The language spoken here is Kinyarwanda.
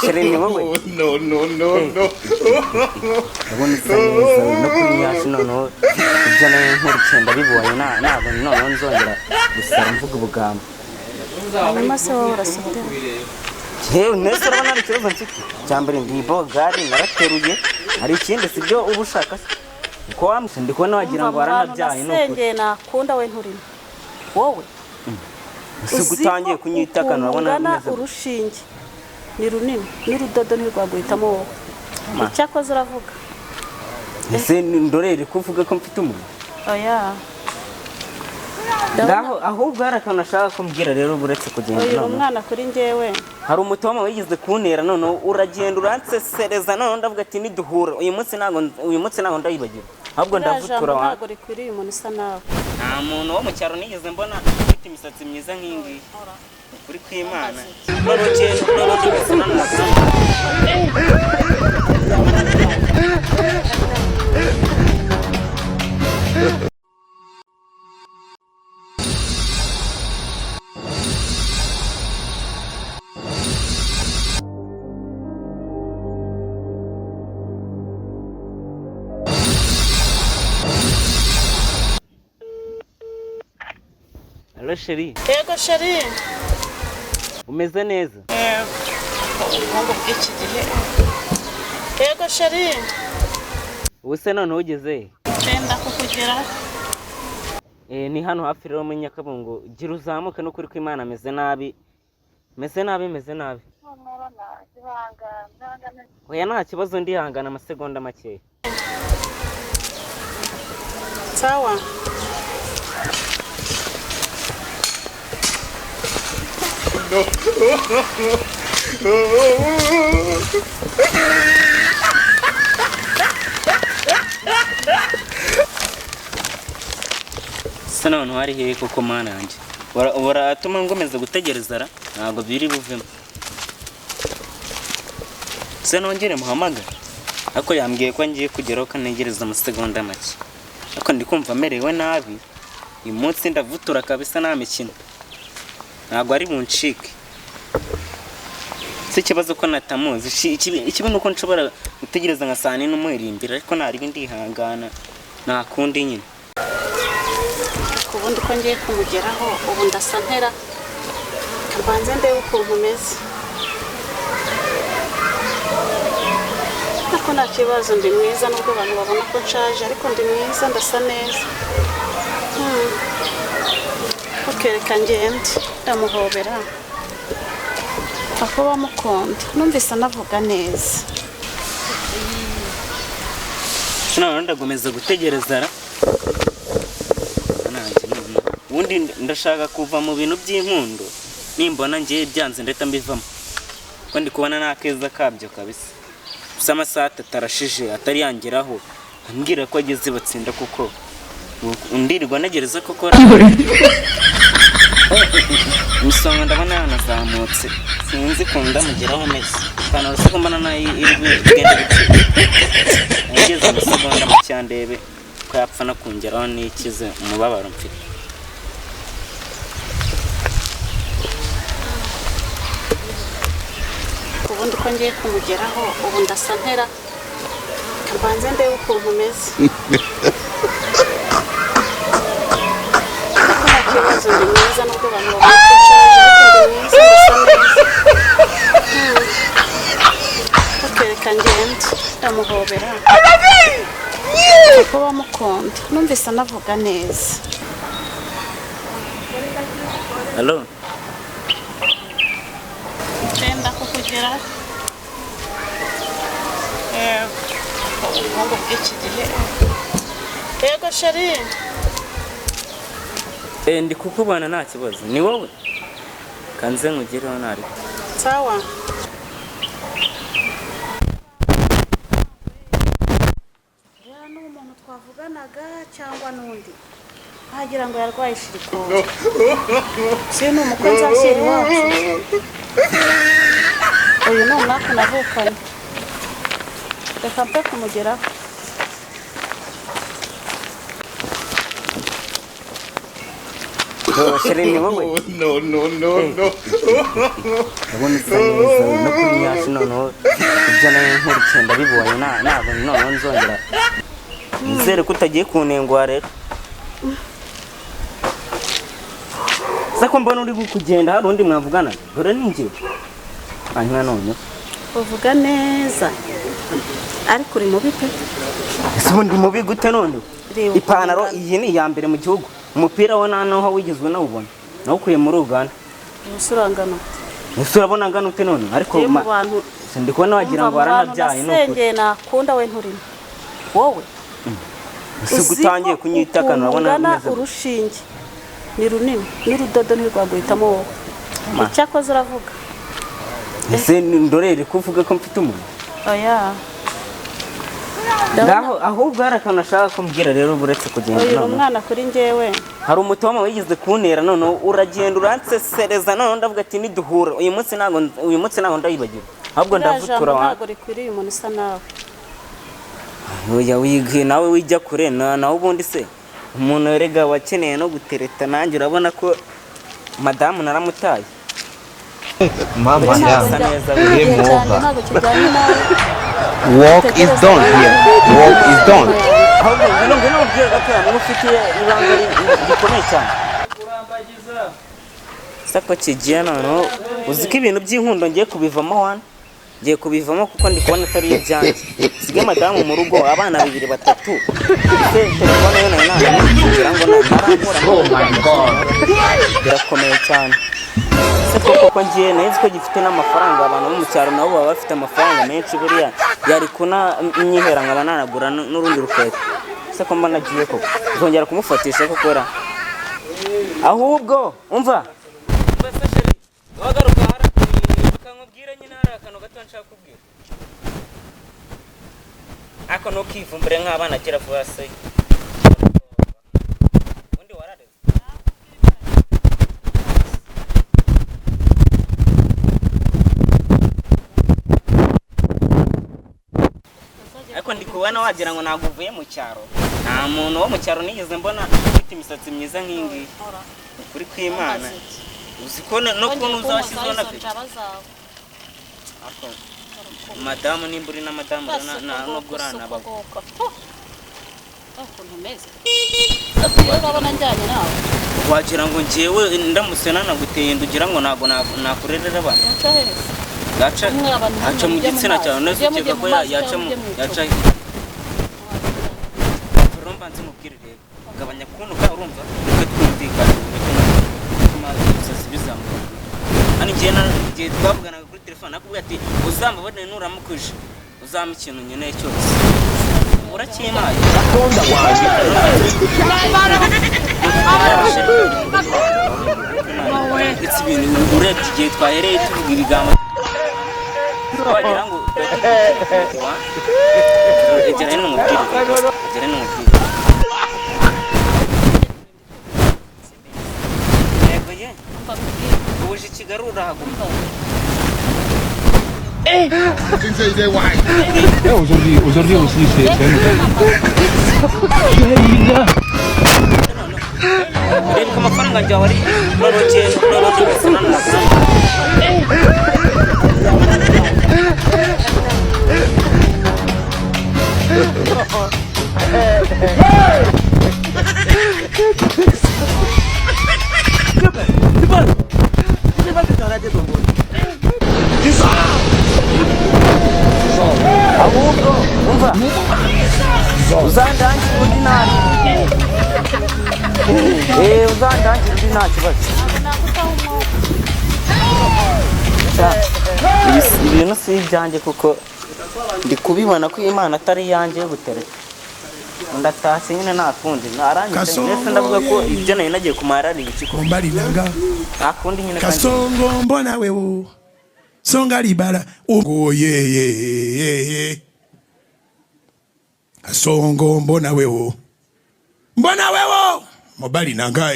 Shere ni wowe. No. Ndabona isa neza no kuri yacu noneho ibyo nayo nkurikenda bibonye ntabwo noneho nzongera gusara mvuga ubugambo. Hanyuma se wowe urasubira? Yewe nese urabona ari ikibazo mfite. Cyambere ndi bogari narateruye hari ikindi sibyo uba ushaka ko wamse ndi kubona wagira ngo waranabyaye nuko. Nasengeye nakunda we nturimo. Wowe gutangiye kunyitaka nabona neza urushinge ni runini n'urudodo ntirwaguhitamo wowe icyakoze uravuga ese ndorere kuvuga ko mfite umuntu oya ndaho ahubwo harakantu ashaka kumbwira rero buretse kugenda uyu umwana kuri njyewe hari umutoma wigeze kuntera none uragenda uransesereza none ndavuga ati niduhura uyu munsi ntago ndayibagira ahubwo ndavutura wa ntago rikwiriye umuntu usa nawe nta muntu wo mu cyaro nigeze mbona ufite imisatsi myiza nk'ingiyi kuri kw'Imana Hello Sheri. Yego Sheri. Umeze neza? Ngo bw'iki gihe. Yego Sheri. Ubuse none ugeze? Tenda kukugera. Ni hano hafi rero mu Nyakabungo gira uzamuke no kuri kw'Imana ameze nabi. Meze nabi. Oya nta kibazo ndihangana amasegonda make. Sawa. No. Sana none hari hehe koko mana yanjye waratuma ngomeza gutegereza ra ntabwo biri buvemo se nongere muhamagara ako yambwiye ko ngiye kugeraho kanegereza amasegonda make ako ndi kumva merewe nabi uyu munsi ndavutura kabisa nta mikino ntabwo ari buncike si ikibazo ko natamuzi ikibi nuko nshobora gutegereza nka saa nini n'umuhirimbira ariko ntari ndihangana nta kundi nyine ubundi ko ngiye kumugeraho ubu ndasa ntera mbanze ndebe ukuntu umeze ariko nta kibazo ndi mwiza nubwo abantu babona ko nshaje ariko ndi mwiza ndasa neza ukereka ngende ndamuhobera ako bamukunda numvise anavuga neza none ndagomeza gutegereza ra ubundi ndashaka kuva mu bintu by'inkundo nimbona ngiye byanze ndeta mbivamo ko ndi kubona nta keza kabyo kabisa gusa amasaha atarashije atari yangeraho ambwira ko ageze batsinda kuko undirirwa negereza koko umusonga ndabona yanazamutse sinzi ko ndamugeraho ameze ipantaro se ko mbona nayo iri kugenda bike nageze amasegonda make ndebe ko yapfa no kungeraho n'ikize umubabaro mfite ubundi ko ngiye kumugeraho ubu ndasa ntera mbanze ndebe ukuntu umeze nta kibazo ndi mwiza nubwo abantu babona ko nshaje ariko ndi mwiza ndasa neza ukereka ngende ndamuhobera kuko bamukunda numvise anavuga neza Hello tenda kukugera ngo bw'iki gihe yego Sheri ndi kukubana nta kibazo ni wowe kanze nkugereho nari sawa ya n'umuntu twavuganaga cyangwa n'undi wagira ngo yarwaye shirikoro si ni umukozi wakiri wacu uyu ni umwaka navukanye reka mpe kumugeraho Sheri ni wowe. No. Ndabona usa neza no kuri nyashi noneho ibyo nayo nkurikenda bibonye ntabwo noneho nzongera nizere ko utagiye kunengwa rero. Sako mbona uri kugenda hari undi mwavugana dore ninjye hanyuma none uvuga neza ariko uri mubi pe. ese ubundi mubi gute none? Ipantaro iyi ni iya mbere mu gihugu, umupira wo naho wigizwe nawubona nawukuye muri Uganda. Usurangano urabona ngano ute none? Ariko ndi kubona wagira ngo waranabyaye nuko nasengeye nakunda we nturimo wowe. ese gutangiye kunyita kantu urabona neza urushinge ni runini n'urudodo ntirwaguhitamo wowe. Icyakoze uravuga ese ndorere kuvuga ko mfite umuntu? Oya ngaho ahubwo hari akantu ashaka kumbwira rero buretse kugenda none. Uyu mwana kuri njyewe hari umutoma wigeze kuntera none uragenda uransesereza none ndavuga ati niduhura uyu munsi ntago ndayibagira ahubwo ndavutura wa. Ntago rikwiriye umuntu usa nawe. Oya wige nawe wijya kure nawe ubundi se umuntu erega wakeneye no gutereta nanjye urabona ko madamu naramutaye. Mama asa neza game over. Work is done here. Work is done. ahubwo ngino ubwira gato ufite ibanga rikomeye cyane. Sako kigiye none uzi ko ibintu by'inkundo ngiye kubivamo wana. Ngiye kubivamo kuko ndi kubona atari ibyanjye. Sige madamu mu rugo abana 2 3. Telefone yo nayo kugira ngo narankora. Oh my god. Birakomeye cyane. Koko ngiye neza ko gifite n'amafaranga abantu bo mu cyaro nabo baba bafite amafaranga menshi buriya yari kuna nyihera nkaba nanagura n'urundi rukweto. Sako mba nagiye koko zongera kumufatisha koko ra ahubwo umva wagaruka hari bakangubwira nyine hari akantu gato nshaka kubwira ako no kivumbere nk'abana kera vuba se undi warareze ariko ndi kubona wagira ngo ntabwo uvuye mu cyaro. Nta muntu wo mu cyaro nigeze mbona ufite imisatsi myiza nk'ingi kuri kw'Imana. Uzi ko no kuntu uzashyizeho na pe madamu nimburi na madamu no gurana abago wagira ngo ngewe ndamutse nanaguteye ndugira ngo ntabwo nakurerera abana. Gacha acha mu gitsina cyawe neza ukeka ko yaca romba nzi mubwire rero gabanya kunuka urumva reka twumvikana bizamuka ani gihe twavuganaga kuri telefone nakubwira ati uzambabone nuramukuje uzampa ikintu nkeneye cyose urakimaye akunda waje ndetse ibintu urebye igihe twahereye tuvuga ibigambo wagira ngo ejyana n'umupira yego ye ubuje kigarura hagumba Aujourd'hui aussi c'est reka amafaranga njyawe ari ahubwo umva uzandangire undi nabi uzandangire undi nta kibazo. Ibintu si ibyanjye kuko ndi kubibona ko Imana atari iyanjye yo gutereta ndatashye nyine nakundi narangije ndetse ndavuga ko ibyo nayo nagiye kumara ari ibiciko mbali nanga nakundi nyine kasongo mbona wewo songa libala ngo ye kasongo mbona wewo mobali nanga